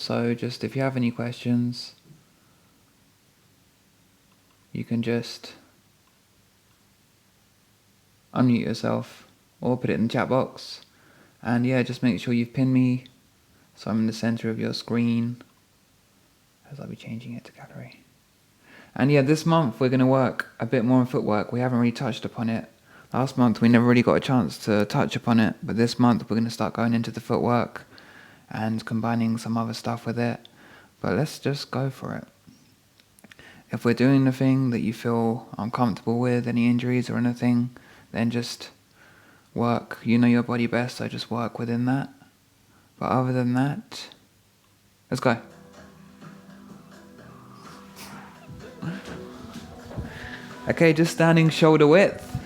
So just if you have any questions, you can just unmute yourself or put it in the chat box. And yeah, just make sure you've pinned me so I'm in the center of your screen, as I'll be changing it to gallery. And yeah, this month we're going to work a bit more on footwork. We haven't really touched upon it. Last month we never really got a chance to touch upon it, but this month we're going to start going into the footwork and combining some other stuff with it. But let's just go for it. If we're doing the thing that you feel uncomfortable with, any injuries or anything, then just work. You know your body best, so just work within that. But other than that, let's go. Okay, just standing shoulder width.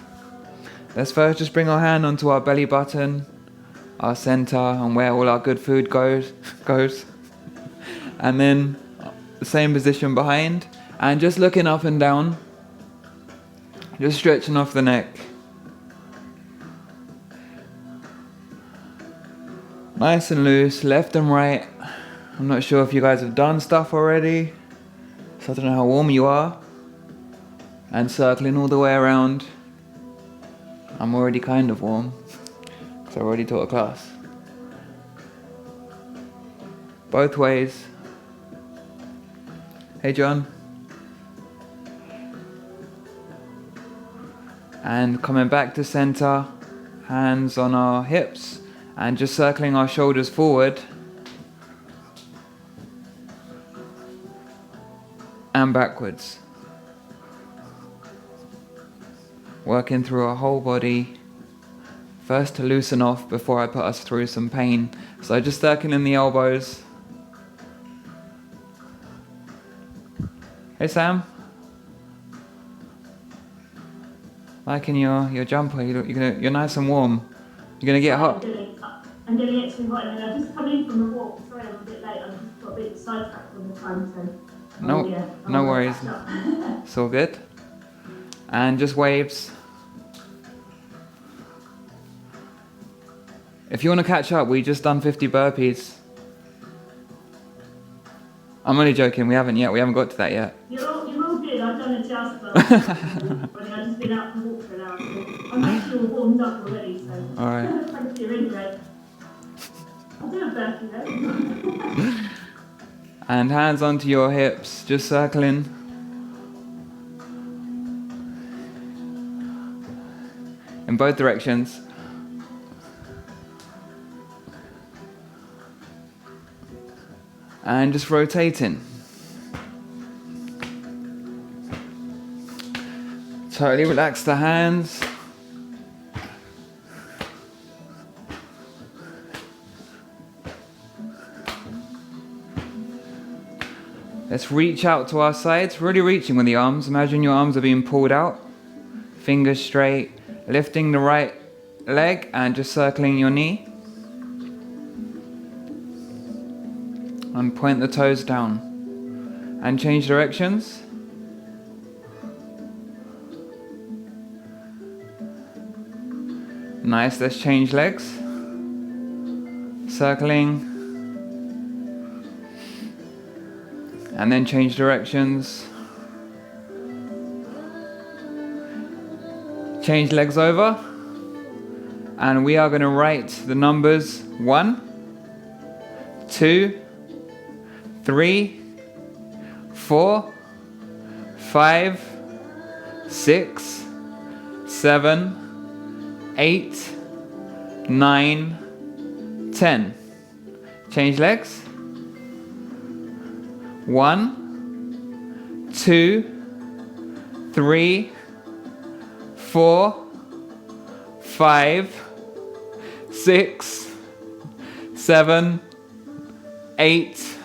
Let's first just bring our hand onto our belly button, our center, and where all our good food goes. And then the same position behind, and just looking up and down, just stretching off the neck. Nice and loose, left and right. I'm not sure if you guys have done stuff already, so I don't know how warm you are. And circling all the way around. I'm already kind of warm, because I already taught a class. Both ways. Hey John. And coming back to center, hands on our hips, and just circling our shoulders forward. And backwards. Working through our whole body, first to loosen off before I put us through some pain. So just circling the elbows. Hey Sam. Liking your jumper, you're nice and warm. You're gonna get hot. I'm getting it too hot, and I've just come in from the walk. Sorry, I'm a bit late. I've just got a bit sidetracked on the time, so. No worries. It's all good. And just waves. If you want to catch up, we just done 50 burpees. I'm only joking, we haven't got to that yet. You're all good, I've done a just burpee. I've just been out for a walk for an hour, so I'm actually all warmed up already, so. Alright. Thank you anyway. I'll do a burpee though. And hands onto your hips, just circling. In both directions. And just rotating. Totally relax the hands. Let's reach out to our sides, really reaching with the arms. Imagine your arms are being pulled out. Fingers straight. Lifting the right leg and just circling your knee. And point the toes down. And change directions. Nice, let's change legs. Circling. And then change directions. Change legs over. And we are going to write the numbers 1, 2, 3, 4, 5, 6, 7, 8, 9, 10. Change legs. 1, 2, 3, 4, 5, 6, 7, 8,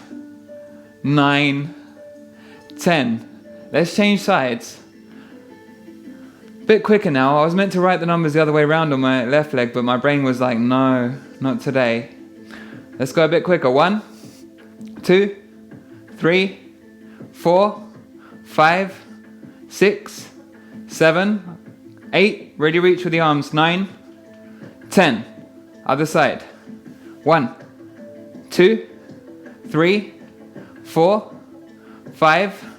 9, 10. Let's change sides. Bit quicker now. I was meant to write the numbers the other way around on my left leg, but my brain was like, no, not today. Let's go a bit quicker. 1, 2, 3, 4, 5, 6, 7, 8. Ready, reach with the arms. 9, 10. Other side. 1, 2, 3, 4, 5,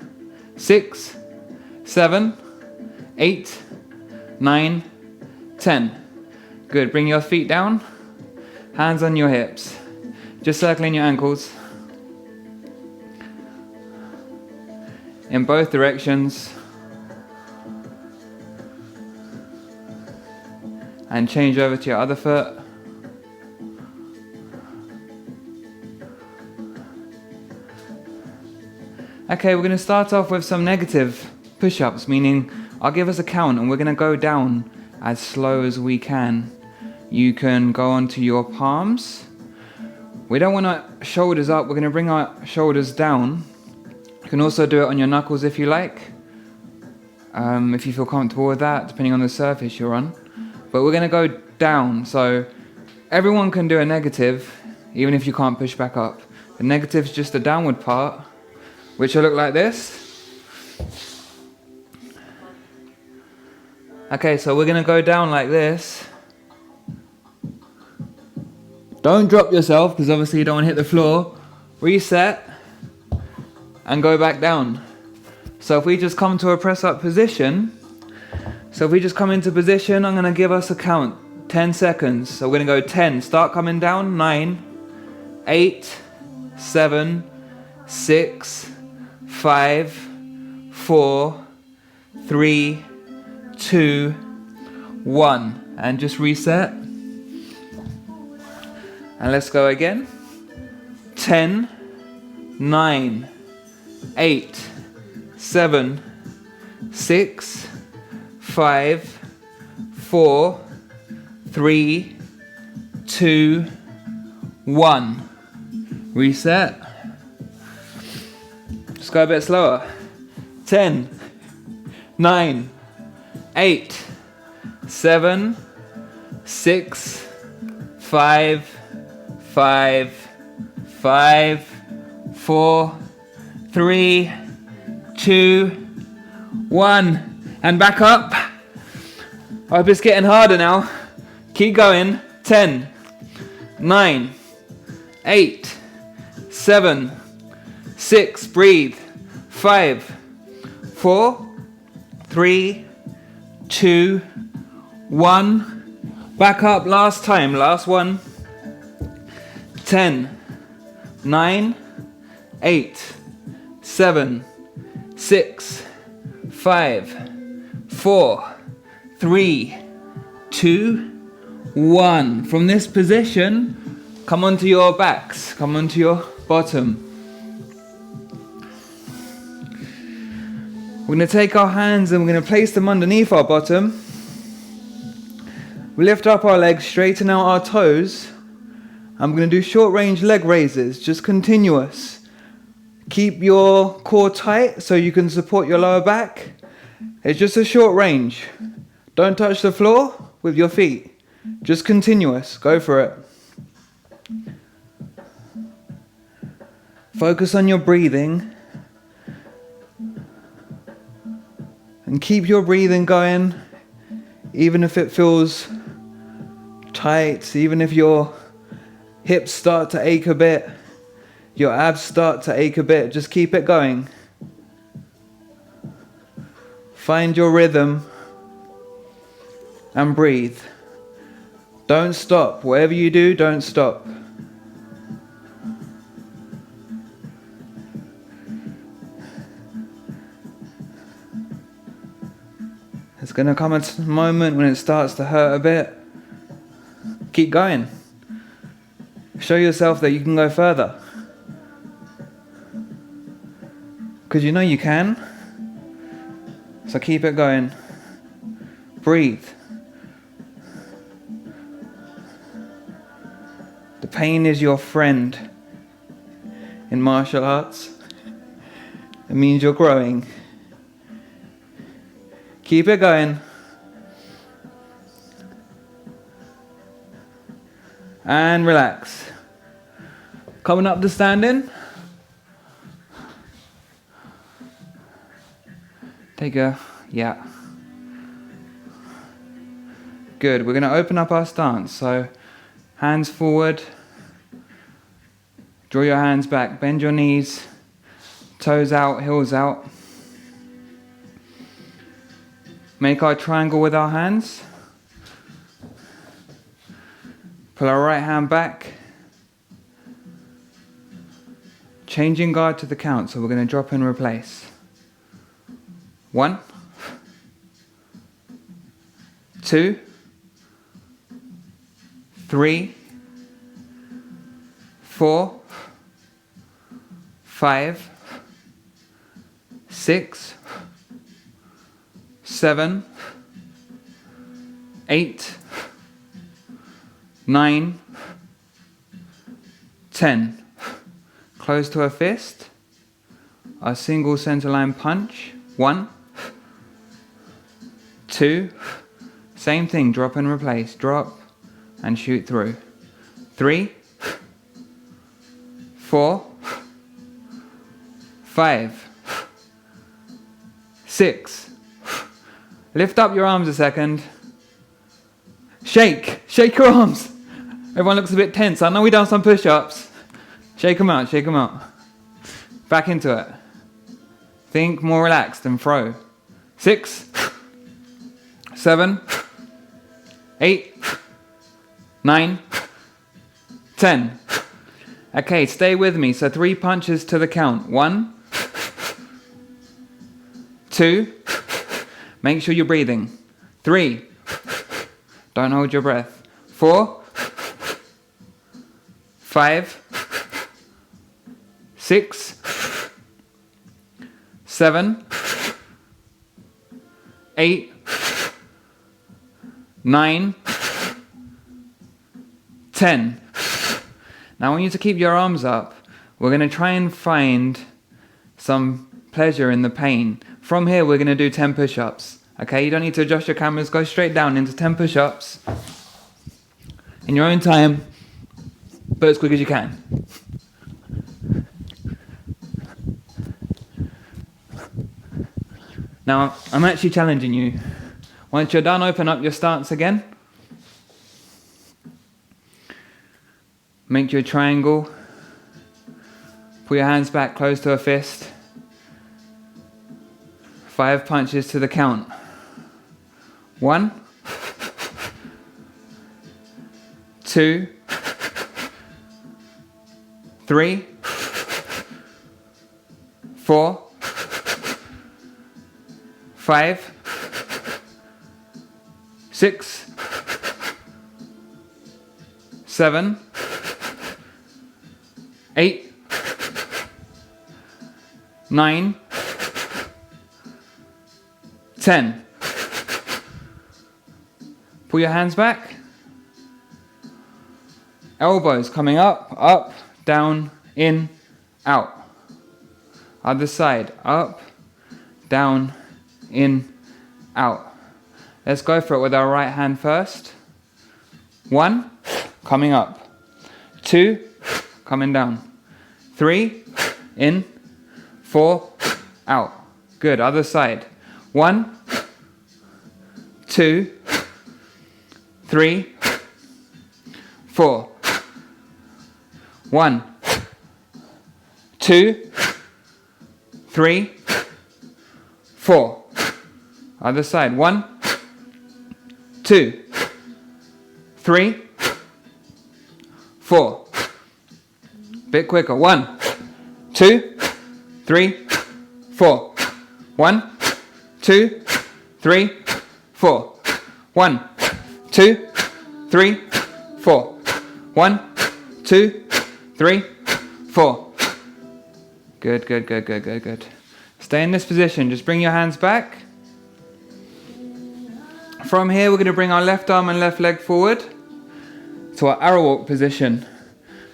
6, 7, 8, 9, 10. Good, bring your feet down, hands on your hips, just circling your ankles in both directions, and change over to your other foot. Okay, we're going to start off with some negative push-ups, meaning I'll give us a count and we're going to go down as slow as we can. You can go onto your palms. We don't want our shoulders up, we're going to bring our shoulders down. You can also do it on your knuckles if you like, if you feel comfortable with that, depending on the surface you're on. But we're going to go down, so everyone can do a negative, even if you can't push back up. The negative is just the downward part, which will look like this. Okay, so we're going to go down like this. Don't drop yourself, because obviously you don't want to hit the floor. Reset, and go back down. So if we just come to a press-up position, I'm going to give us a count, 10 seconds. So we're going to go 10, start coming down, 9, 8, 7, 6, 5, 4, 3, 2, 1, and just reset. And let's go again. 10, 9, 8, 7, 6, 5, 4, 3, 2, 1. Reset. Just go a bit slower. 10, 9, 8, 7, 6, 5, 4, 3, 2, 1. And back up. I hope it's getting harder now. Keep going. 10, 9, 8, 7, 6, breathe. 5, 4, 3, 2, 1. Back up, last time, last one. 10, 9, 8, 7, 6, 5, 4, 3, 2, 1. From this position, come onto your backs, come onto your bottom. We're going to take our hands and we're going to place them underneath our bottom. We lift up our legs, straighten out our toes. I'm going to do short range leg raises, just continuous. Keep your core tight so you can support your lower back. It's just a short range. Don't touch the floor with your feet. Just continuous. Go for it. Focus on your breathing. And keep your breathing going, even if it feels tight, even if your hips start to ache a bit, your abs start to ache a bit, just keep it going. Find your rhythm and breathe. Don't stop. Whatever you do, don't stop. There's going to come a moment when it starts to hurt a bit. Keep going. Show yourself that you can go further. Because you know you can. So keep it going. Breathe. The pain is your friend in martial arts. It means you're growing. Keep it going. And relax. Coming up to standing. Take a, yeah. Good, we're going to open up our stance. So, hands forward. Draw your hands back, bend your knees, toes out, heels out. Make our triangle with our hands. Pull our right hand back. Changing guard to the count, so we're going to drop and replace. 1, 2, 3, 4, 5, 6, 7, 8, 9, 10. Close to a fist. A single center line punch. 1, 2. Same thing, drop and replace. Drop and shoot through. 3, 4, 5, 6. Lift up your arms a second. Shake your arms. Everyone looks a bit tense. I know we done some push-ups. Shake them out, shake them out. Back into it. Think more relaxed and throw. 6, 7, 8, 9, 10. Okay, stay with me. So 3 punches to the count. 1, 2. Make sure you're breathing. 3. Don't hold your breath. 4, 5, 6, 7, 8, 9, 10. Now I want you to keep your arms up. We're going to try and find some pleasure in the pain. From here we're going to do 10 push-ups. Okay, you don't need to adjust your cameras. Go straight down into 10 push-ups. In your own time, but as quick as you can. Now, I'm actually challenging you. Once you're done, open up your stance again. Make your triangle. Pull your hands back close to a fist. 5 punches to the count. 1, 2, 3, 4, 5, 6, 7, 8, 9, 10. Pull your hands back. Elbows coming up, up, down, in, out. Other side, up, down, in, out. Let's go for it with our right hand first. 1, coming up. 2, coming down. 3, in, 4, out. Good, other side. 1, 2, 3, 4. 1, 2, 3, 4. Other side. 1, 2, 3, 4. Bit quicker. 1, 2, 3, 4. 1, 2, 3, 4. 1, 2, 3, 4. 1, 2, 3, 4. Good, good, good, good, good, good. Stay in this position. Just bring your hands back. From here, we're going to bring our left arm and left leg forward to our arrow walk position.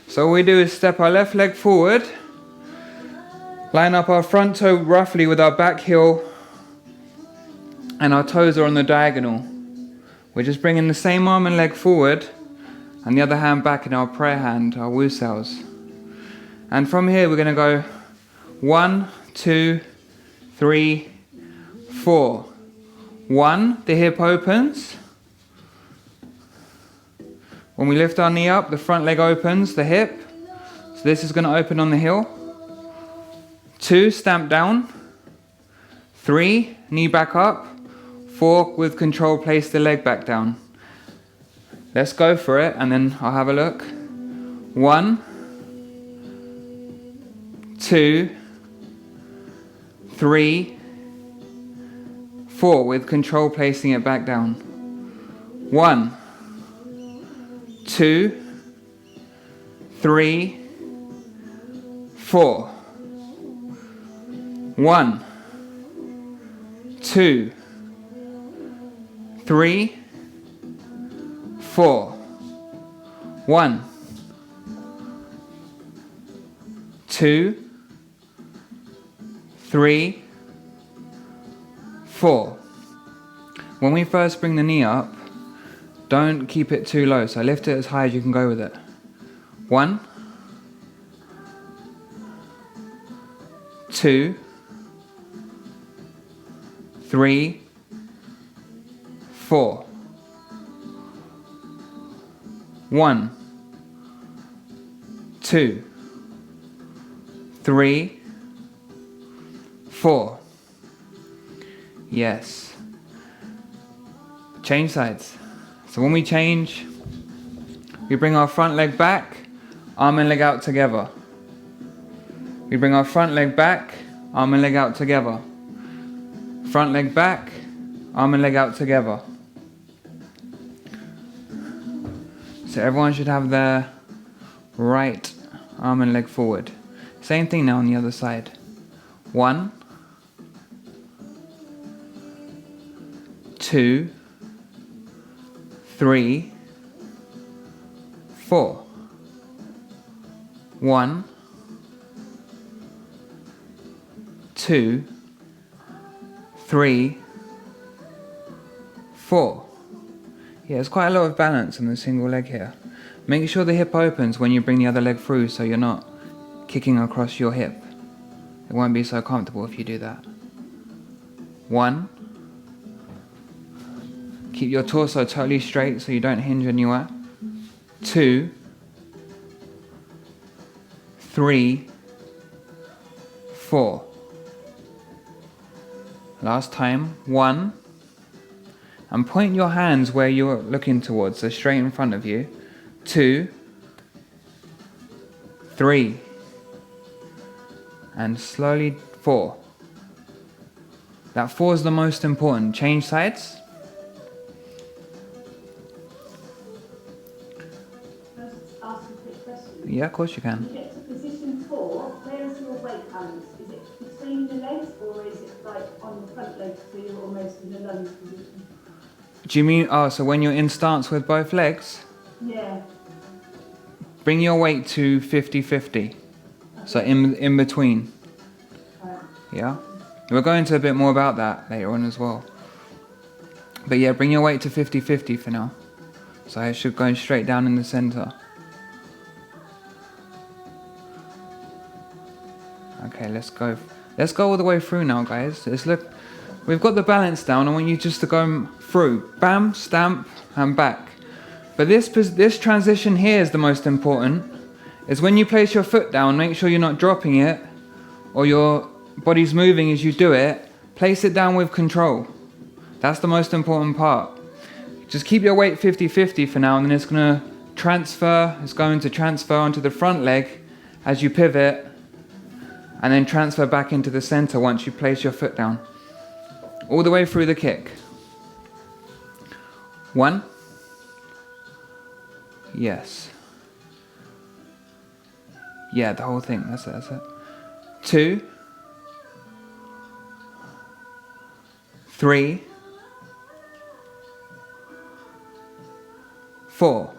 So what we do is step our left leg forward, line up our front toe roughly with our back heel, and our toes are on the diagonal. We're just bringing the same arm and leg forward, and the other hand back in our prayer hand, our Wu cells. And from here, we're going to go 1, 2, 3, 4. 1, the hip opens. When we lift our knee up, the front leg opens, the hip. So this is going to open on the heel. 2, stamp down. 3, knee back up. 4, with control, place the leg back down. Let's go for it and then I'll have a look. 1, 2, 3, 4, with control, placing it back down. 1, 2, 3, 4. 1, 2, 3, 4. 1, 2, 3, 4. When we first bring the knee up, don't keep it too low, so lift it as high as you can go with it. 1, 2, 3, 4. 1, 2, 3, 4. Yes. Change sides. So when we change, we bring our front leg back, arm and leg out together. We bring our front leg back, arm and leg out together. Front leg back, arm and leg out together. So everyone should have their right arm and leg forward. Same thing now on the other side. 1, 2, 3, 4. 1, 2, 3, 4. Yeah, there's quite a lot of balance in the single leg here. Make sure the hip opens when you bring the other leg through so you're not kicking across your hip. It won't be so comfortable if you do that. 1. Keep your torso totally straight so you don't hinge anywhere. 2, 3, 4. Last time. 1. And point your hands where you're looking towards, so straight in front of you. 2, 3. And slowly 4. That 4 is the most important. Change sides. Yeah, of course you can. When you get to position 4, where is your weight balance? Is it between the legs or is it like on the front legs so you're almost in a lunge position? Do you mean, so when you're in stance with both legs? Yeah. Bring your weight to 50-50. Okay. So in between. Right. Yeah? We'll go into a bit more about that later on as well. But yeah, bring your weight to 50-50 for now. So it should go straight down in the center. Okay, let's go. Let's go all the way through now, guys. Let's look. We've got the balance down. I want you just to go through. Bam, stamp, and back. But this transition here is the most important. Is when you place your foot down, make sure you're not dropping it or your body's moving as you do it. Place it down with control. That's the most important part. Just keep your weight 50-50 for now, and then it's going to transfer. It's going to transfer onto the front leg as you pivot, and then transfer back into the center once you place your foot down. All the way through the kick. 1. Yes. Yeah, the whole thing. That's it. 2. 3. 4.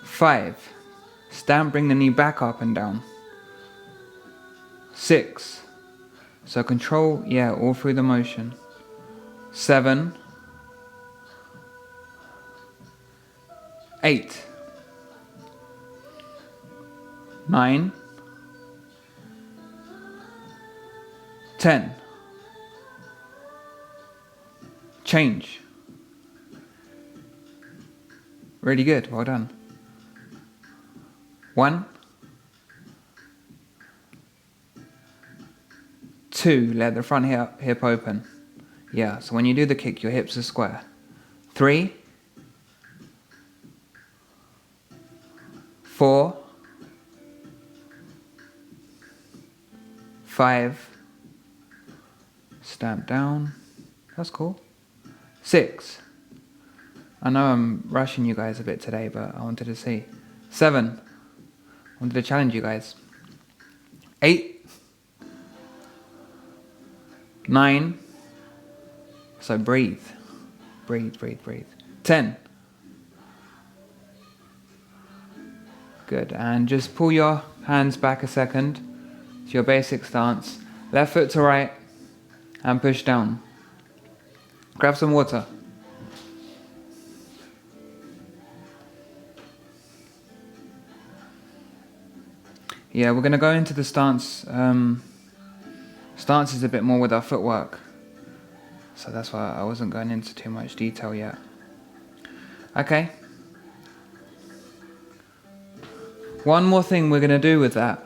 5. Stamp, bring the knee back up and down. 6. So control, yeah, all through the motion. 7. 8. 9. 10. Change. Really good, well done. 1, 2, let the front hip open. Yeah, so when you do the kick, your hips are square. 3, 4, 5, stamp down. That's cool. 6. I know I'm rushing you guys a bit today, but I wanted to see. 7. I wanted to challenge you guys. 8. 9. So breathe. Breathe, breathe, breathe. 10. Good. And just pull your hands back a second to your basic stance. Left foot to right and push down. Grab some water. Yeah, we're going to go into the stances a bit more with our footwork. So that's why I wasn't going into too much detail yet. Okay. One more thing we're going to do with that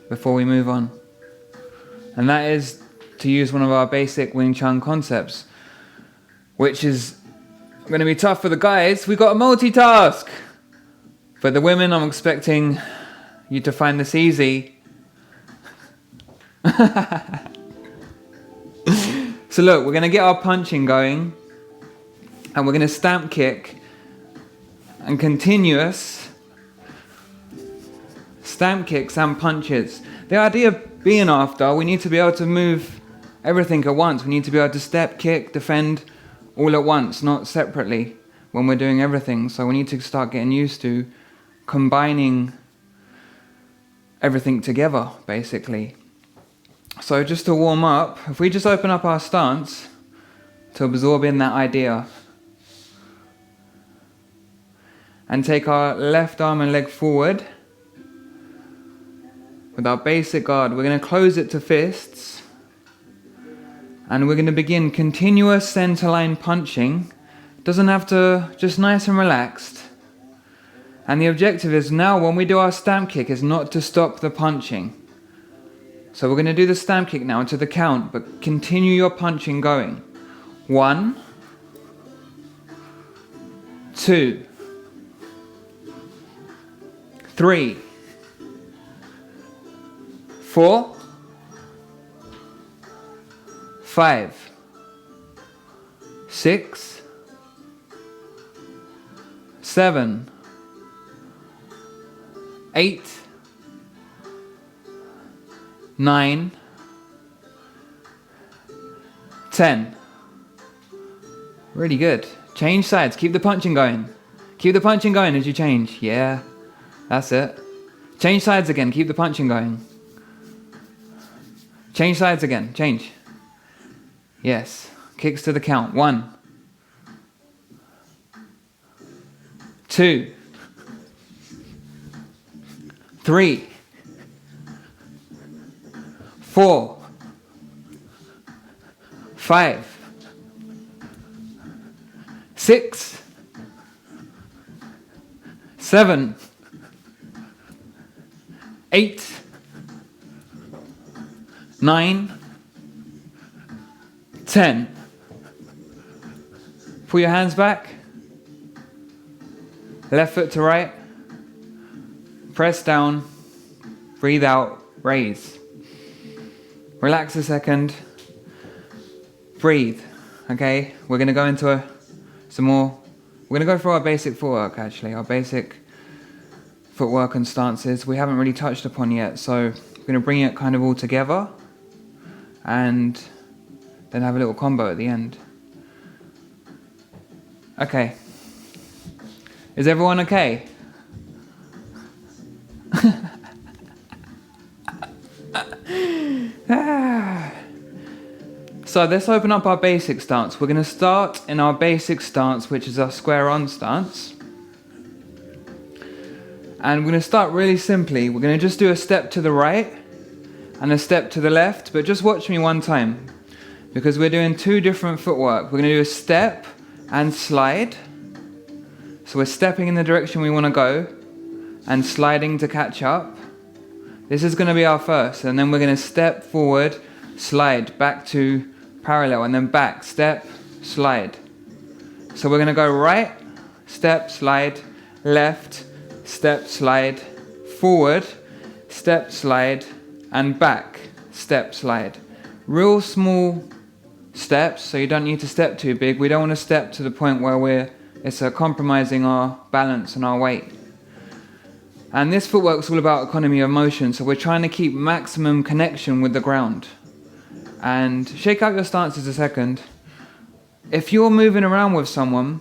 before we move on. And that is to use one of our basic Wing Chun concepts, which is going to be tough for the guys. We've got to multitask. For the women, I'm expecting you to find this easy. So look, we're going to get our punching going, and we're going to stamp kick and continuous stamp kicks and punches. The idea being after, we need to be able to move everything at once. We need to be able to step, kick, defend all at once, not separately when we're doing everything. So we need to start getting used to combining everything together, basically. So just to warm up, if we just open up our stance to absorb in that idea and take our left arm and leg forward with our basic guard, we're going to close it to fists and we're going to begin continuous center line punching. Doesn't have to, just nice and relaxed. And the objective is now when we do our stamp kick is not to stop the punching. So we're going to do the stamp kick now to the count, but continue your punching going. 1, 2, 3, 4, 5, 6, 7, 8, 9, 10. Really good. Change sides. Keep the punching going. Keep the punching going as you change. Yeah, that's it. Change sides again. Keep the punching going. Change sides again. Change. Yes. Kicks to the count. 1, 2, 3, 4, 5, 6, 7, 8, 9, 10. Pull your hands back. Left foot to right. Press down. Breathe out. Raise. Relax a second. Breathe. Okay, we're going to go into some more. We're going to go through our basic footwork actually. Our basic footwork and stances we haven't really touched upon yet. So we're going to bring it kind of all together and then have a little combo at the end. Okay. Is everyone okay? So let's open up our basic stance. We're going to start in our basic stance, which is our square on stance. And we're going to start really simply. We're going to just do a step to the right and a step to the left, but just watch me one time because we're doing two different footwork. We're going to do a step and slide. So we're stepping in the direction we want to go and sliding to catch up. This is going to be our first, and then we're going to step forward, slide back to parallel, and then back, step, slide. So we're going to go right, step, slide, left, step, slide, forward, step, slide, and back, step, slide. Real small steps, so you don't need to step too big. We don't want to step to the point where it's compromising our balance and our weight. And this footwork is all about economy of motion, so we're trying to keep maximum connection with the ground. And shake out your stances a second. If you're moving around with someone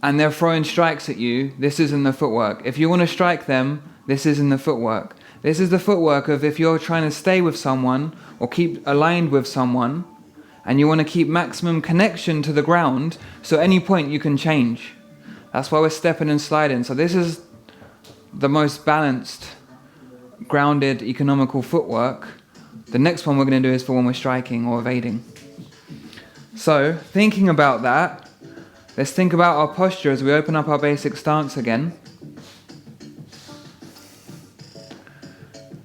and they're throwing strikes at you, this isn't the footwork. If you want to strike them, this isn't the footwork. This is the footwork of if you're trying to stay with someone or keep aligned with someone and you want to keep maximum connection to the ground, so at any point you can change. That's why we're stepping and sliding. So this is the most balanced, grounded, economical footwork. The next one we're going to do is for when we're striking or evading. So, thinking about that, let's think about our posture as we open up our basic stance again.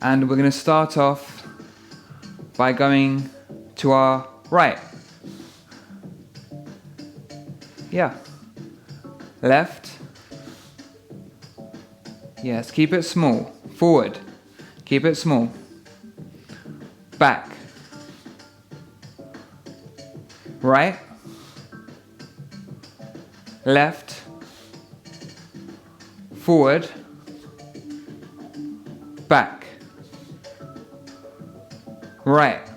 And we're going to start off by going to our right. Yeah. Left. Yes, keep it small. Forward. Keep it small. Back. Right. Left. Forward. Back. Right.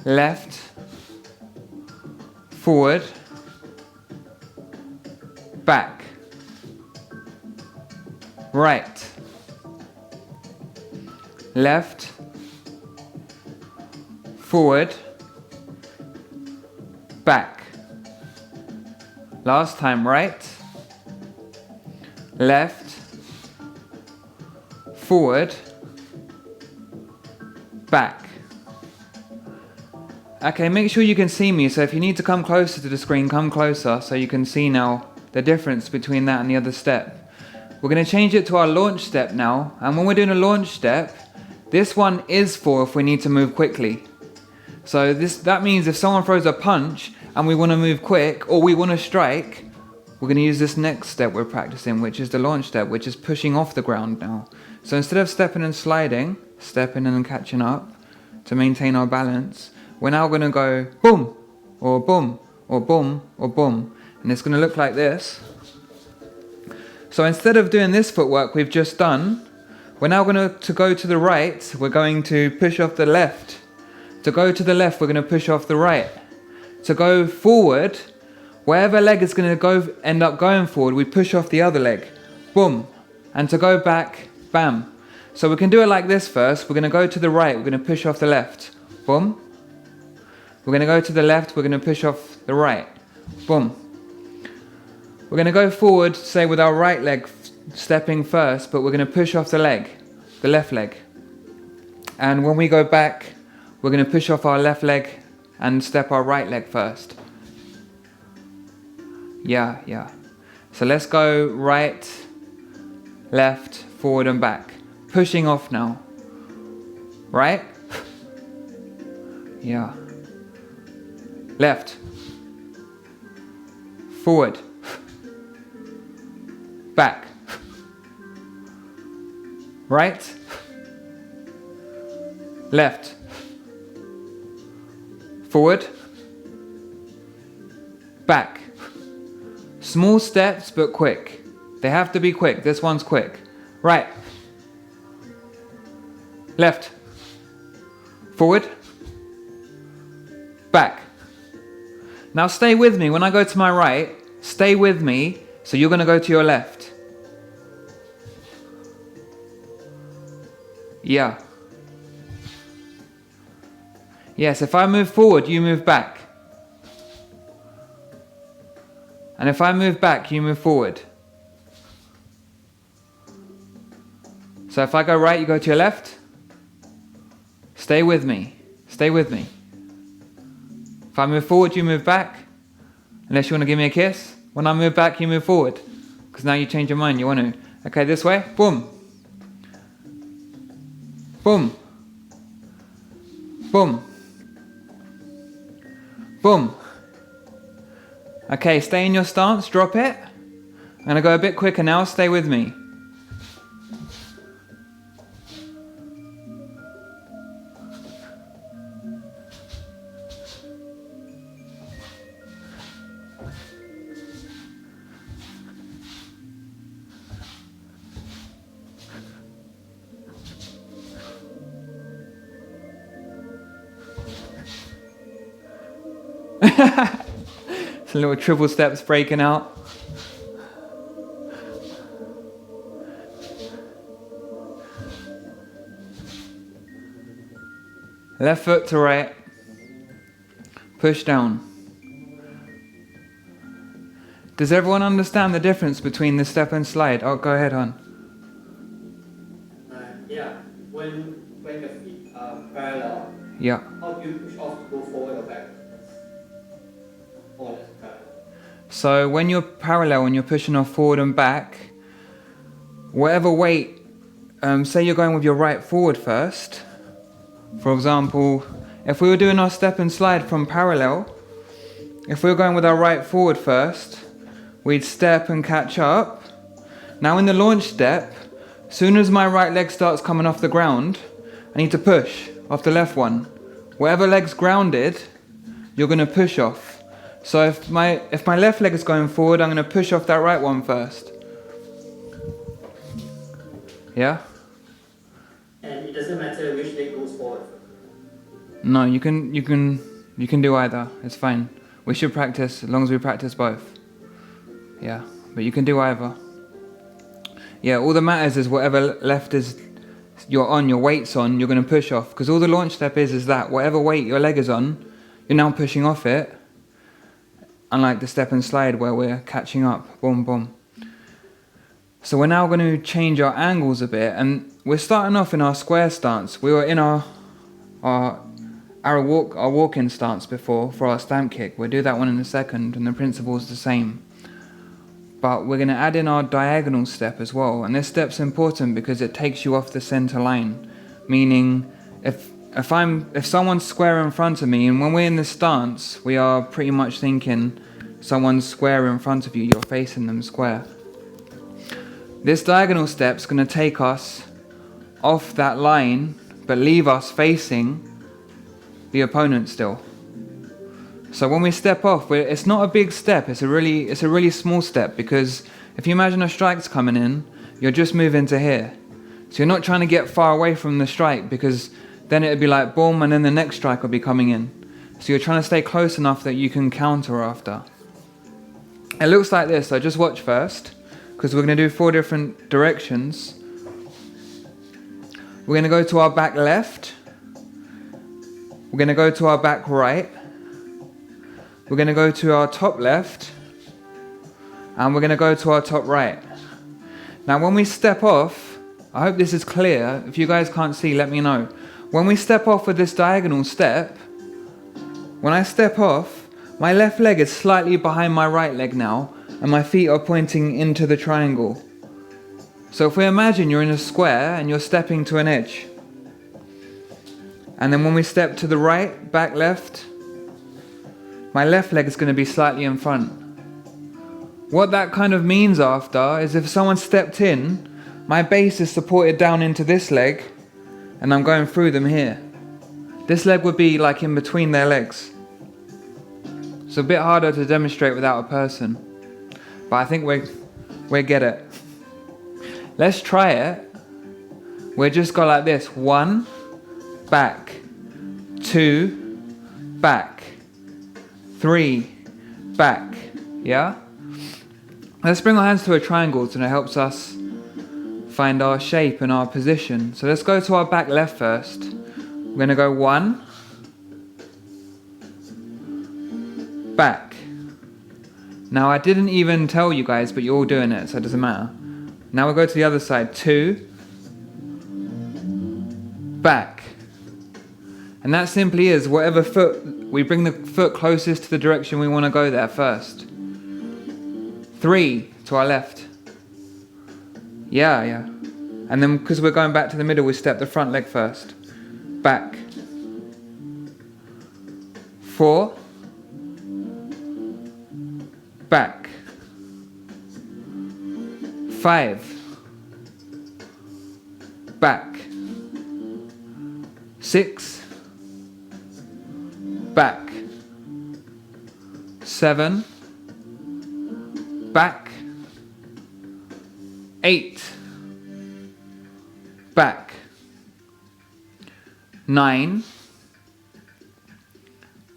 Left. Forward. Back. Right. Left. Forward. Back. Last time, right. Left. Forward. Back. Okay, make sure you can see me, so if you need to come closer to the screen, come closer so you can see now the difference between that and the other step. We're going to change it to our launch step now, and when we're doing a launch step, this one is for if we need to move quickly. So that means if someone throws a punch and we want to move quick or we want to strike, we're going to use this next step we're practicing, which is the launch step, which is pushing off the ground now. So instead of stepping and sliding, stepping and catching up to maintain our balance, we're now going to go boom, or boom, or boom, or boom. And it's going to look like this. So instead of doing this footwork we've just done, we're now going to go to the right, we're going to push off the left. To go to the left, we're going to push off the right. To go forward, wherever leg is going to end up going forward, we push off the other leg. Boom. And to go back, bam. So we can do it like this first. We're going to go to the right, we're going to push off the left. Boom. We're going to go to the left, we're going to push off the right. Boom. We're going to go forward, say with our right leg stepping first, but we're going to push off the leg, the left leg. And when we go back, we're going to push off our left leg and step our right leg first. Yeah. So let's go right, left, forward and back. Pushing off now. Right? Yeah. Left. Forward. Back. Right. Left. Forward. Back. Small steps but quick. They have to be quick. This one's quick. Right. Left. Forward. Back. Now stay with me. When I go to my right, stay with me. So you're going to go to your left. Yeah. Yes, if I move forward, you move back. And if I move back, you move forward. So if I go right, you go to your left. Stay with me. Stay with me. If I move forward, you move back. Unless you want to give me a kiss. When I move back, you move forward. Because now you change your mind, you want to. Okay, this way. Boom. Boom. Boom. Boom. Okay, stay in your stance, drop it. I'm going to go a bit quicker now, stay with me. Some little triple steps breaking out. Left foot to right. Push down. Does everyone understand the difference between the step and slide? Oh, go ahead, hon. Yeah, when the feet are parallel, Yeah. how do you push off to go forward or back? Or less parallel? So when you're parallel and you're pushing off forward and back, whatever weight, say you're going with your right forward first. For example, if we were doing our step and slide from parallel, if we were going with our right forward first, we'd step and catch up. Now in the launch step, soon as my right leg starts coming off the ground, I need to push off the left one. Whatever leg's grounded, you're going to push off. So if my left leg is going forward, I'm going to push off that right one first. Yeah? And it doesn't matter which leg goes forward. No, you can do either. It's fine. We should practice as long as we practice both. Yeah, but you can do either. Yeah, all that matters is whatever left is you're on, your weight's on, you're going to push off. Because all the launch step is that whatever weight your leg is on, you're now pushing off it. Unlike the step and slide where we're catching up. Boom, boom. So we're now going to change our angles a bit, and we're starting off in our square stance. We were in our walk-in stance before for our stamp kick. We'll do that one in a second, and the principle's the same. But we're going to add in our diagonal step as well, and this step's important because it takes you off the center line. Meaning, if someone's square in front of me, and when we're in this stance, we are pretty much thinking someone's square in front of you, you're facing them square. This diagonal step's going to take us off that line, but leave us facing the opponent still. So when we step off, it's not a big step, it's a really small step, because if you imagine a strike's coming in, you're just moving to here. So you're not trying to get far away from the strike, because then it'd be like boom, and then the next strike will be coming in. So you're trying to stay close enough that you can counter after. It looks like this, so just watch first, because we're going to do 4 different directions. We're going to go to our back left. We're going to go to our back right. We're going to go to our top left. And we're going to go to our top right. Now when we step off, I hope this is clear. If you guys can't see, let me know. When we step off with this diagonal step, when I step off, my left leg is slightly behind my right leg now, and my feet are pointing into the triangle. So if we imagine you're in a square and you're stepping to an edge, and then when we step to the right, back left, my left leg is going to be slightly in front. What that kind of means after is if someone stepped in, my base is supported down into this leg, and I'm going through them here. This leg would be like in between their legs. It's a bit harder to demonstrate without a person, but I think we get it. Let's try it. We'll just go like this. 1, back. 2, back. 3, back. Yeah? Let's bring our hands to a triangle so it helps us find our shape and our position. So let's go to our back left first. We're going to go 1, back. Now I didn't even tell you guys, but you're all doing it, so it doesn't matter. Now we'll go to the other side. 2, back. And that simply is whatever foot, we bring the foot closest to the direction we want to go there first. 3, to our left. Yeah. And then because we're going back to the middle, we step the front leg first. Back. 4. Back. 5. Back. 6. Back. 7. Back. 8. Back. 9.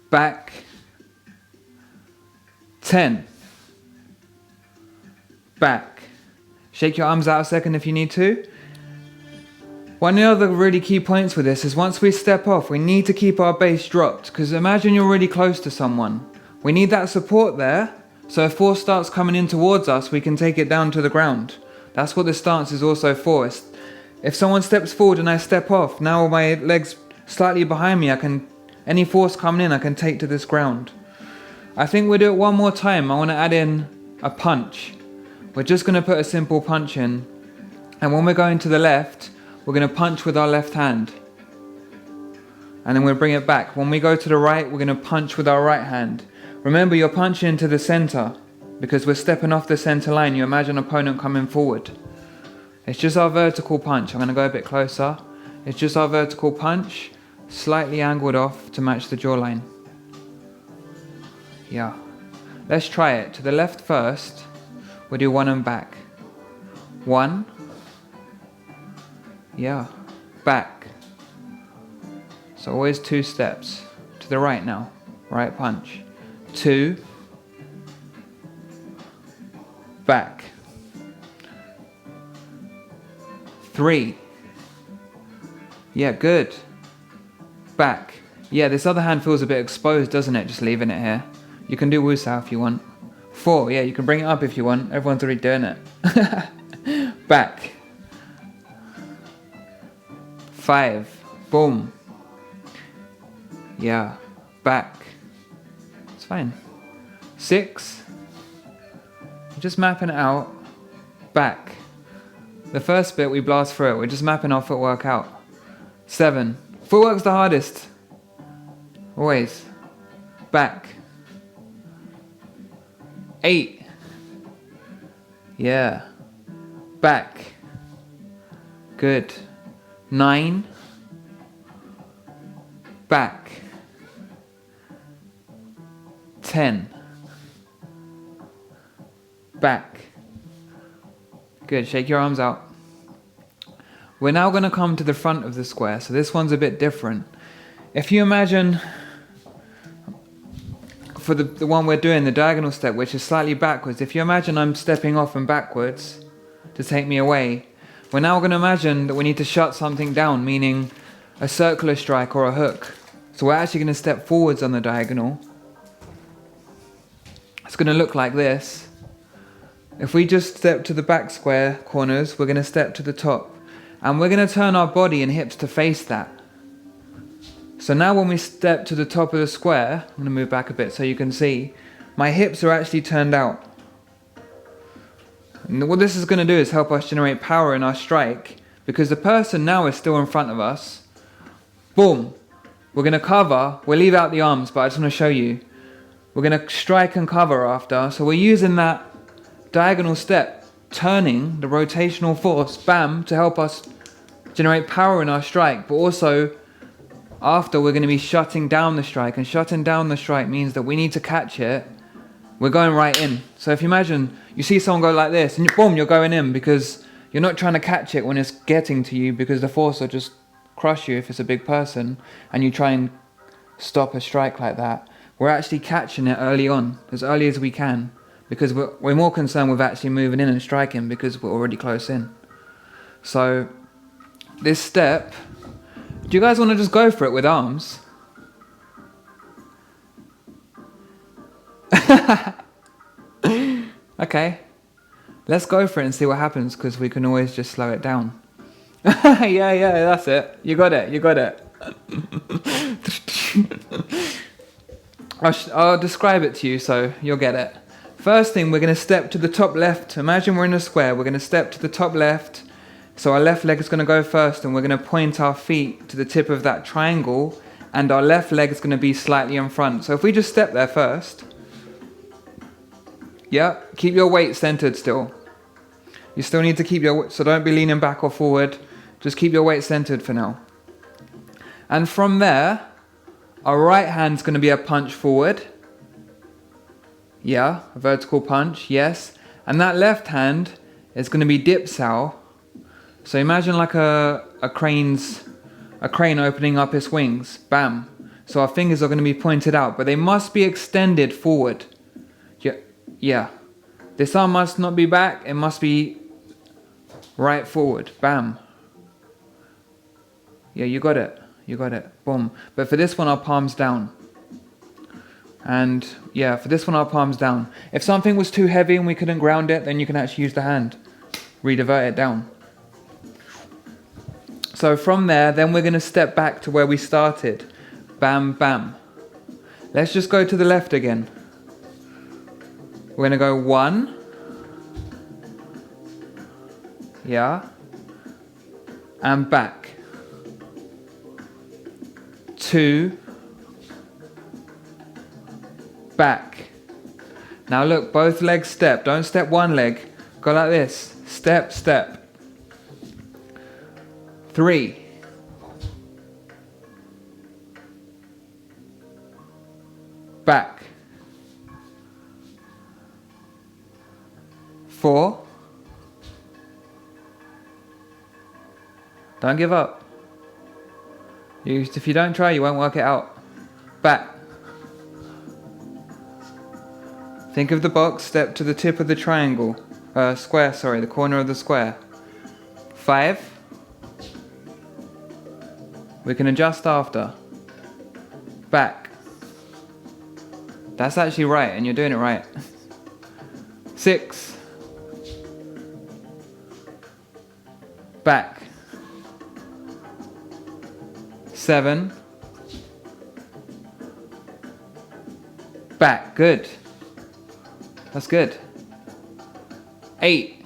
Back. 10. Back. Shake your arms out a second if you need to. One of the other really key points with this is once we step off, we need to keep our base dropped, because imagine you're really close to someone. We need that support there, so if force starts coming in towards us, we can take it down to the ground. That's what this stance is also for. If someone steps forward and I step off, now my legs slightly behind me, any force coming in, I can take to this ground. I think we'll do it one more time. I want to add in a punch. We're just going to put a simple punch in, and when we're going to the left, we're going to punch with our left hand, and then we'll bring it back. When we go to the right, we're going to punch with our right hand. Remember, you're punching into the center, because we're stepping off the center line. You imagine an opponent coming forward. It's just our vertical punch. I'm going to go a bit closer. It's just our vertical punch, slightly angled off to match the jawline. Yeah. Let's try it. To the left first. We'll do 1 and back. 1. Yeah. Back. So always 2 steps. To the right now. Right punch. 2. Back. 3. Yeah, good. Back. Yeah, this other hand feels a bit exposed, doesn't it? Just leaving it here. You can do Wusao if you want. 4. Yeah, you can bring it up if you want. Everyone's already doing it. Back. 5. Boom. Yeah. Back. It's fine. 6. Just mapping it out. Back. The first bit we blast through it. We're just mapping our footwork out. 7. Footwork's the hardest. Always. Back. 8. Yeah. Back. Good. 9. Back. 10. Back. Good. Shake your arms out. We're now going to come to the front of the square. So this one's a bit different. If you imagine, for the one we're doing, the diagonal step, which is slightly backwards, if you imagine I'm stepping off and backwards to take me away, we're now going to imagine that we need to shut something down, meaning a circular strike or a hook. So we're actually going to step forwards on the diagonal. It's going to look like this. If we just step to the back square corners, we're going to step to the top. And we're going to turn our body and hips to face that. So now when we step to the top of the square, I'm going to move back a bit so you can see, my hips are actually turned out. And what this is going to do is help us generate power in our strike, because the person now is still in front of us. Boom. We're going to cover. We'll leave out the arms, but I just want to show you. We're going to strike and cover after. So we're using that diagonal step, turning the rotational force, bam, to help us generate power in our strike, but also after we're going to be shutting down the strike, and shutting down the strike means that we need to catch it. We're going right in. So if you imagine, you see someone go like this, and boom, you're going in, because you're not trying to catch it when it's getting to you, because the force will just crush you if it's a big person, and you try and stop a strike like that. We're actually catching it early on, as early as we can, because we're more concerned with actually moving in and striking, because we're already close in. So this step, do you guys want to just go for it with arms? Okay, let's go for it and see what happens, because we can always just slow it down. yeah, that's it. You got it. I'll describe it to you so you'll get it. First thing, we're going to step to the top left. Imagine we're in a square. We're going to step to the top left. So our left leg is going to go first, and we're going to point our feet to the tip of that triangle, and our left leg is going to be slightly in front. So if we just step there first, yeah, keep your weight centered still. You still need to keep your, so don't be leaning back or forward. Just keep your weight centered for now. And from there, our right hand's going to be a punch forward. Yeah, a vertical punch, yes. And that left hand is going to be dip sow. So imagine like a crane opening up its wings. Bam. So our fingers are going to be pointed out, but they must be extended forward. Yeah. This arm must not be back. It must be right forward. Bam. Yeah, you got it. You got it. Boom. But for this one, our palms down. And yeah, for this one, our palms down. If something was too heavy and we couldn't ground it, then you can actually use the hand. Redivert it down. So from there, then we're going to step back to where we started. Bam, bam. Let's just go to the left again. We're going to go 1. Yeah. And back. 2. Back. Now look, both legs step. Don't step one leg. Go like this. Step, step. 3. Back. 4. Don't give up. If you don't try, you won't work it out. Back. Think of the box, step to the tip of the triangle. Square, sorry, the corner of the square. 5. We can adjust after. Back. That's actually right, and you're doing it right. 6. Back. 7. Back. Good. That's good. 8.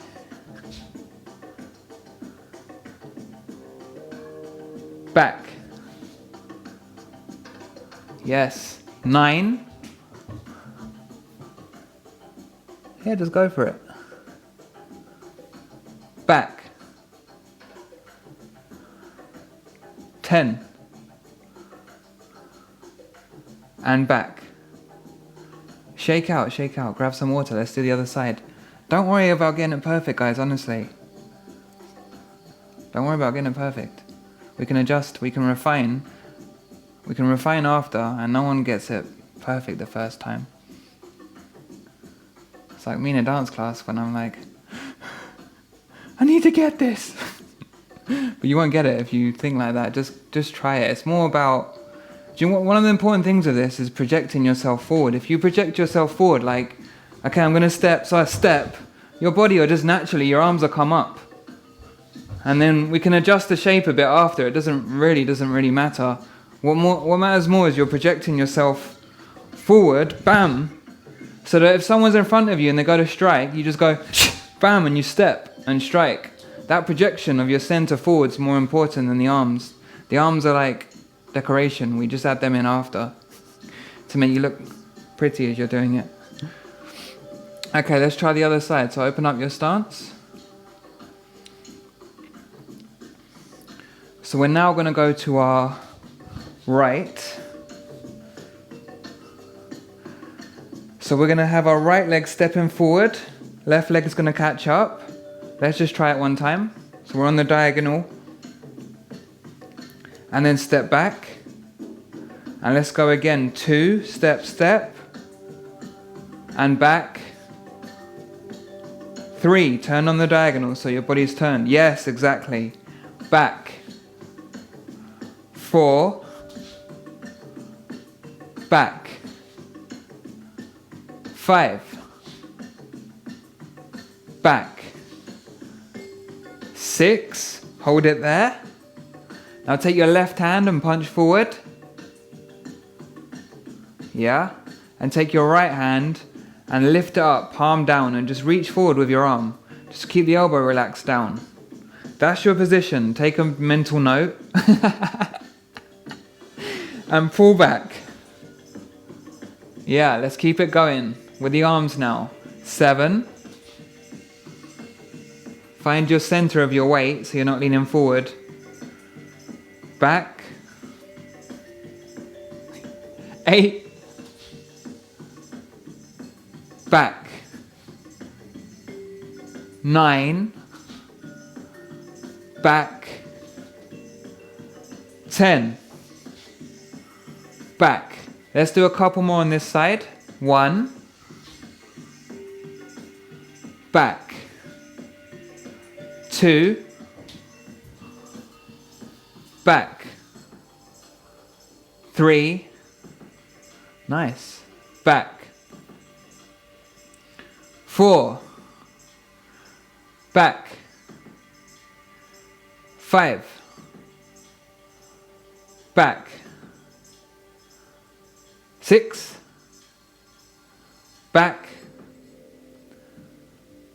Back. Yes. 9. Yeah, just go for it. Back. 10. And back. Shake out, shake out. Grab some water. Let's do the other side. Don't worry about getting it perfect, guys, honestly. Don't worry about getting it perfect. We can adjust, we can refine. We can refine after, and no one gets it perfect the first time. It's like me in a dance class when I'm like, I need to get this. But you won't get it if you think like that. Just try it. It's more about, do you know what, one of the important things of this is projecting yourself forward. If you project yourself forward, like, okay, I'm going to step, so I step, your body will just naturally, your arms will come up. And then we can adjust the shape a bit after. It doesn't really matter. What matters more is you're projecting yourself forward, bam, so that if someone's in front of you and they go to strike, you just go, bam, and you step and strike. That projection of your center forward is more important than the arms. The arms are like decoration. We just add them in after to make you look pretty as you're doing it. Okay, let's try the other side. So open up your stance. So we're now going to go to our right. So we're going to have our right leg stepping forward. Left leg is going to catch up. Let's just try it one time. So we're on the diagonal. And then step back. And let's go again. 2, step, step. And back. 3, turn on the diagonal so your body's turned. Yes, exactly. Back. 4. Back. 5. Back. 6. Hold it there. Now take your left hand and punch forward. Yeah. And take your right hand and lift it up, palm down, and just reach forward with your arm. Just keep the elbow relaxed down. That's your position. Take a mental note. And pull back. Yeah, let's keep it going with the arms now. 7. Find your center of your weight so you're not leaning forward. Back. 8. Back. 9. Back. 10. Back. Let's do a couple more on this side. 1. Back. 2. Back. 3. Nice. Back. 4. Back. 5. Back. 6. Back.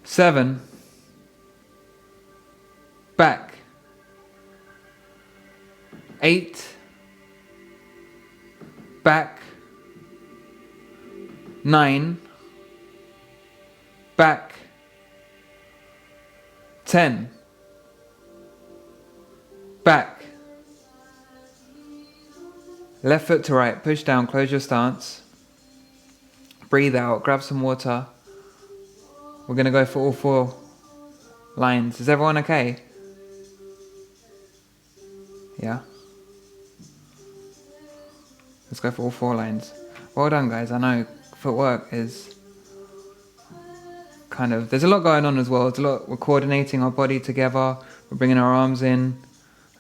7. Back. 8. Back. 9. Back. 10. Back. Left foot to right, push down, close your stance. Breathe out, grab some water. We're going to go for all 4 lines. Is everyone okay? Yeah? Let's go for all 4 lines. Well done, guys. I know footwork is kind of... There's a lot going on as well. There's a lot. We're coordinating our body together. We're bringing our arms in.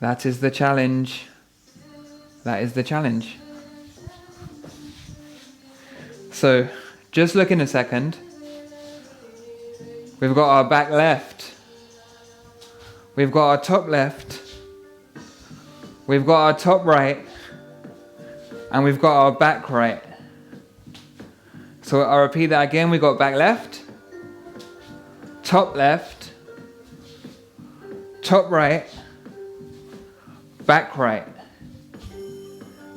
That is the challenge. That is the challenge. So, just look in a second. We've got our back left. We've got our top left. We've got our top right. And we've got our back right. So I'll repeat that again. We've got back left. Top left. Top right. Back right.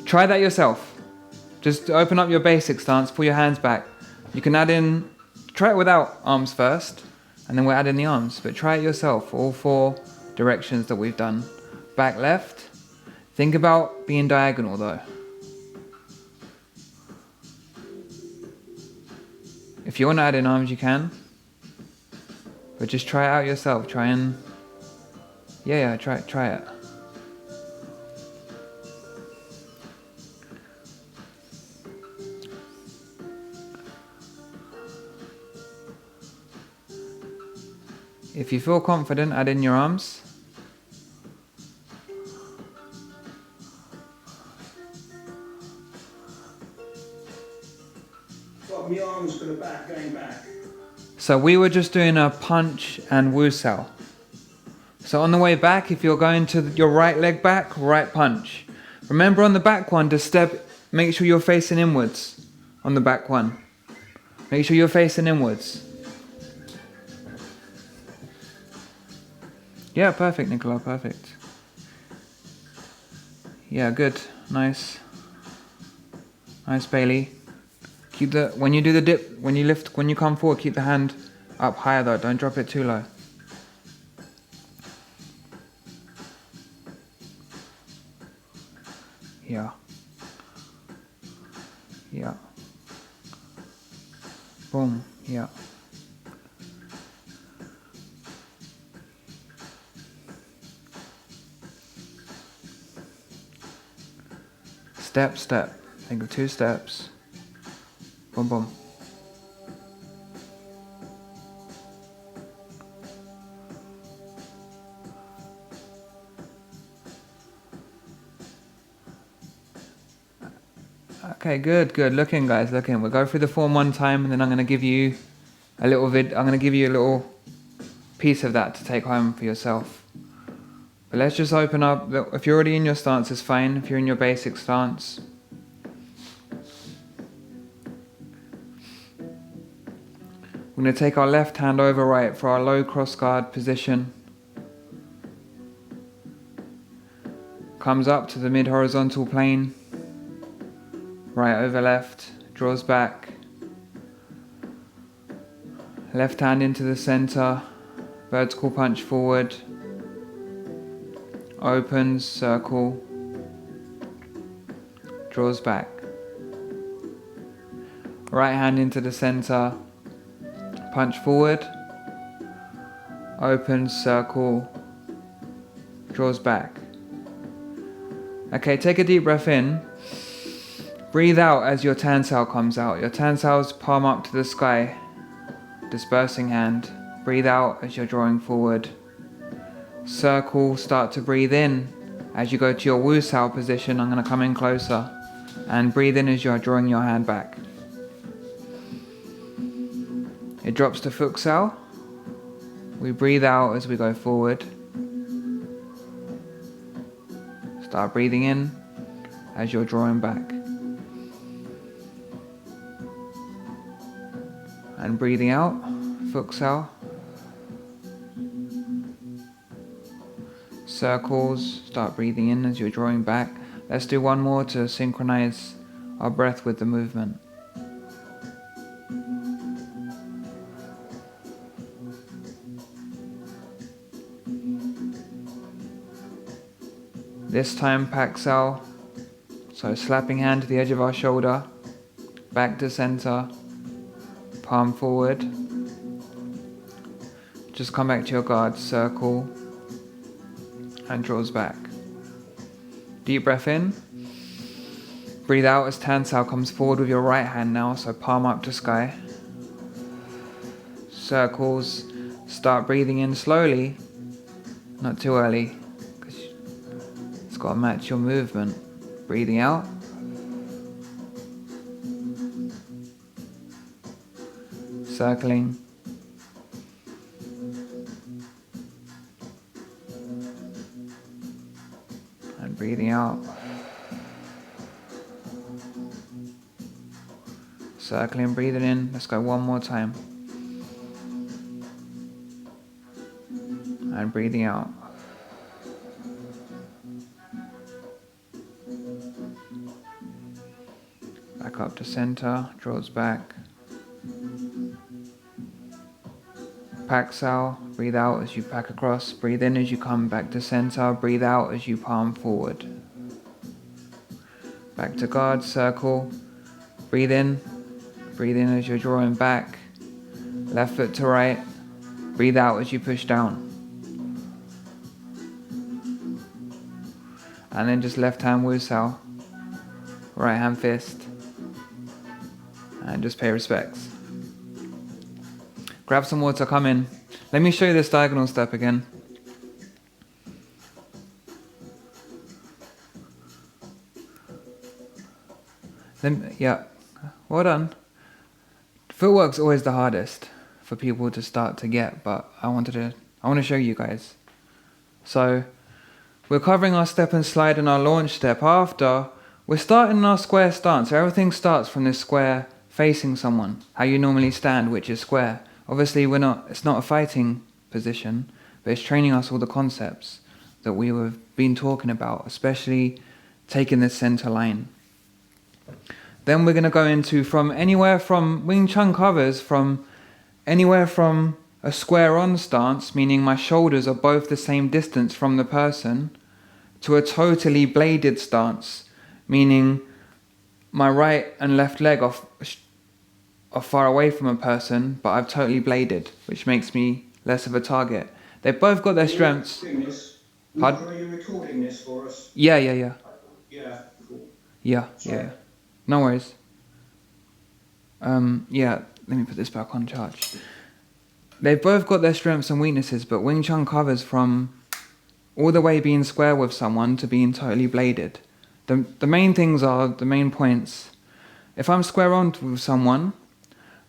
Try that yourself. Just open up your basic stance, pull your hands back. You can add in, try it without arms first, and then we'll add in the arms. But try it yourself, all 4 directions that we've done. Back left. Think about being diagonal though. If you want to add in arms, you can. But just try it out yourself. Try and, try it. If you feel confident, add in your arms. Got my arms to the back, going back. So we were just doing a punch and wusao. So on the way back, if you're going to your right leg back, right punch. Remember on the back one to step, make sure you're facing inwards on the back one. Make sure you're facing inwards. Yeah, perfect, Nicola, perfect. Yeah, good, nice. Nice, Bailey. Keep the, when you do the dip, when you lift, when you come forward, keep the hand up higher though, don't drop it too low. Yeah. Yeah. Boom, yeah. Step, step. Think of 2 steps. Boom, boom. Okay, good, good. Looking, guys, looking. We'll go through the form one time, and then I'm going to give you a little little piece of that to take home for yourself. But let's just open up. If you're already in your stance, it's fine. If you're in your basic stance. We're going to take our left hand over right for our low cross guard position. Comes up to the mid-horizontal plane. Right over left, draws back. Left hand into the center, vertical punch forward. Opens, circle. Draws back. Right hand into the center, punch forward. Opens, circle. Draws back. Okay, take a deep breath in. Breathe out as your tansao comes out. Your tansao's palm up to the sky. Dispersing hand. Breathe out as you're drawing forward. Circle, start to breathe in. As you go to your wusao position, I'm going to come in closer. And breathe in as you're drawing your hand back. It drops to futsal. We breathe out as we go forward. Start breathing in as you're drawing back. And breathing out, futsal. Circles, start breathing in as you're drawing back. Let's do one more to synchronize our breath with the movement. This time paksao, so slapping hand to the edge of our shoulder, back to center, palm forward. Just come back to your guard, circle, and draws back. Deep breath in. Breathe out as tansao comes forward with your right hand now, so palm up to sky. Circles, start breathing in slowly, not too early. Got to match your movement. Breathing out. Circling. And breathing out. Circling, breathing in. Let's go one more time. And breathing out. Back up to center, draws back. Paksao, breathe out as you pack across. Breathe in as you come back to center. Breathe out as you palm forward. Back to guard, circle. Breathe in. Breathe in as you're drawing back. Left foot to right. Breathe out as you push down. And then just left hand wusao. Right hand fist. And just pay respects. Grab some water, come in. Let me show you this diagonal step again. Yeah, well done. Footwork's always the hardest for people to start to get, but I want to show you guys. So, we're covering our step and slide and our launch step. After, we're starting our square stance. So everything starts from this square facing someone, how you normally stand, which is square. Obviously, it's not a fighting position, but it's training us all the concepts that we have been talking about, especially taking this center line. Then we're going to go into from anywhere from wingchun covers from anywhere from a square on stance, meaning my shoulders are both the same distance from the person, to a totally bladed stance, meaning my right and left leg are far away from a person, but I've totally bladed, which makes me less of a target. They've both got their strengths. Pardon? Are you recording this for us? Yeah. Yeah, cool. Yeah. No worries. Yeah, let me put this back on charge. They've both got their strengths and weaknesses, but Wing Chun covers from all the way being square with someone to being totally bladed. The main things are, the main points. If I'm square on with someone,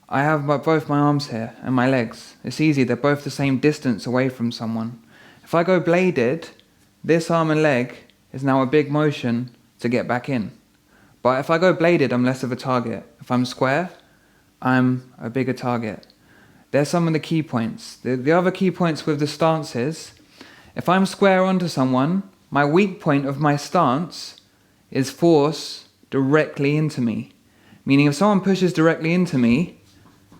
I have both my arms here and my legs. It's easy, they're both the same distance away from someone. If I go bladed, this arm and leg is now a big motion to get back in. But if I go bladed, I'm less of a target. If I'm square, I'm a bigger target. There's some of the key points. The other key points with the stance is, if I'm square onto someone, my weak point of my stance is force directly into me. Meaning if someone pushes directly into me,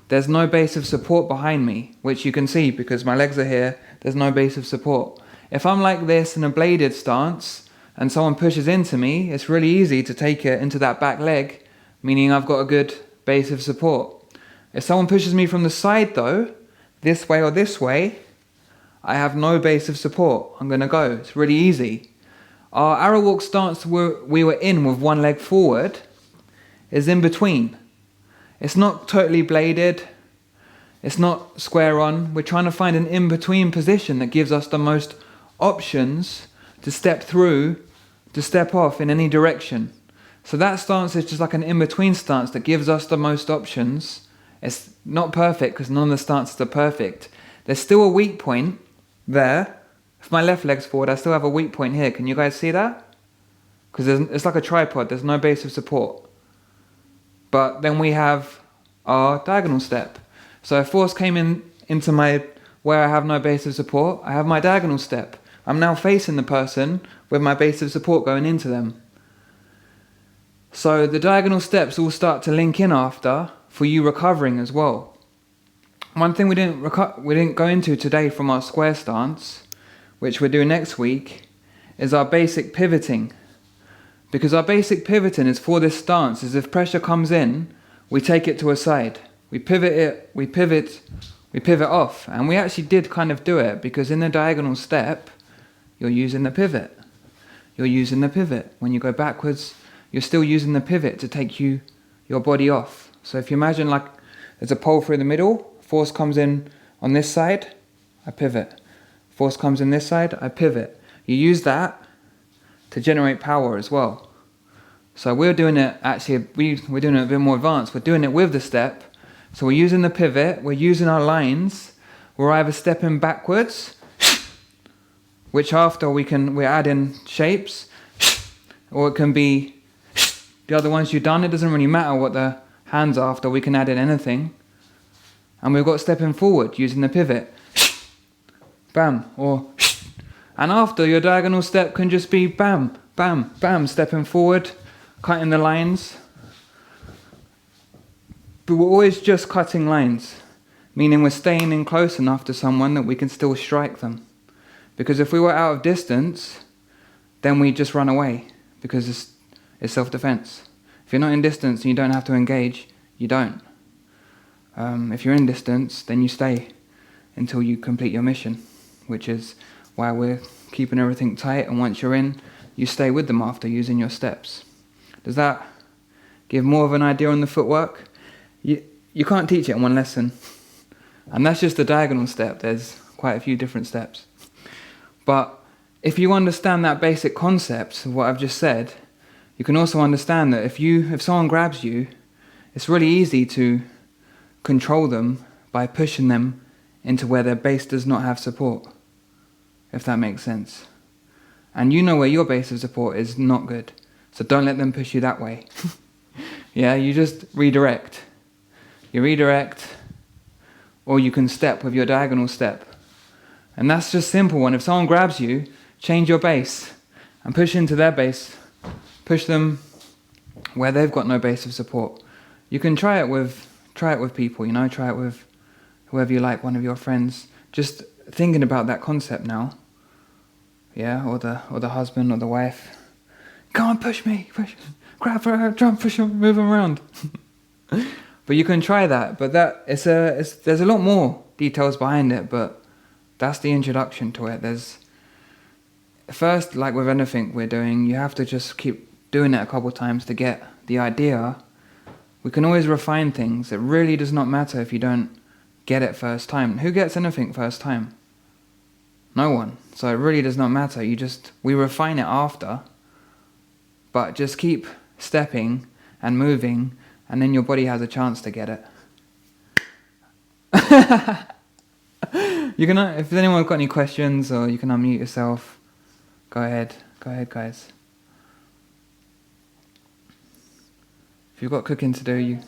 there's no base of support behind me, which you can see because my legs are here, there's no base of support. If I'm like this in a bladed stance, and someone pushes into me, it's really easy to take it into that back leg, meaning I've got a good base of support. If someone pushes me from the side though, this way or this way, I have no base of support. I'm going to go. It's really easy. Our arrow walk stance we were in with one leg forward is in between. It's not totally bladed. It's not square on. We're trying to find an in-between position that gives us the most options to step through, to step off in any direction. So that stance is just like an in-between stance that gives us the most options. It's not perfect because none of the stances are perfect. There's still a weak point there. If my left leg's forward, I still have a weak point here. Can you guys see that? Because it's like a tripod. There's no base of support. But then we have our diagonal step. So if force came into my where I have no base of support, I have my diagonal step. I'm now facing the person with my base of support going into them. So the diagonal steps all start to link in after for you recovering as well. One thing we didn't go into today from our square stance, which we're doing next week, is our basic pivoting. Because our basic pivoting is for this stance, is if pressure comes in, we take it to a side. We pivot it, we pivot off. And we actually did kind of do it because in the diagonal step, you're using the pivot. You're using the pivot. When you go backwards, you're still using the pivot to take your body off. So if you imagine like there's a pole through the middle, force comes in on this side, I pivot. Force comes in this side, I pivot. You use that to generate power as well. So we're doing it actually, we're doing it a bit more advanced. We're doing it with the step. So we're using the pivot, we're using our lines. We're either stepping backwards, which after we're adding shapes, or it can be the other ones you've done. It doesn't really matter what the hands are after, we can add in anything. And we've got stepping forward using the pivot, bam, and after your diagonal step can just be bam, bam, bam, stepping forward, cutting the lines. But we're always just cutting lines, meaning we're staying in close enough to someone that we can still strike them. Because if we were out of distance, then we just run away, because it's self-defense. If you're not in distance and you don't have to engage, you don't. If you're in distance, then you stay until you complete your mission, which is why we're keeping everything tight, and once you're in, you stay with them after using your steps. Does that give more of an idea on the footwork? You can't teach it in one lesson. And that's just the diagonal step. There's quite a few different steps. But if you understand that basic concept of what I've just said, you can also understand that if someone grabs you, it's really easy to control them by pushing them into where their base does not have support, if that makes sense. And you know where your base of support is not good, so don't let them push you that way. Yeah, you just redirect. You redirect, or you can step with your diagonal step. And that's just simple one. If someone grabs you, change your base and push into their base. Push them where they've got no base of support. You can try it with people, try it with whoever you like, one of your friends. Just thinking about that concept now. Yeah, or the husband or the wife. Come on, push me, grab her, jump, push her, move them around. But you can try that. But there's a lot more details behind it, but that's the introduction to it. There's first, like with anything we're doing, you have to just keep doing it a couple of times to get the idea. We can always refine things. It really does not matter if you don't get it first time. Who gets anything first time? No one. So it really does not matter. We refine it after. But just keep stepping and moving, and then your body has a chance to get it. If anyone's got any questions, or you can unmute yourself, go ahead. Go ahead, guys. If you've got cooking to do,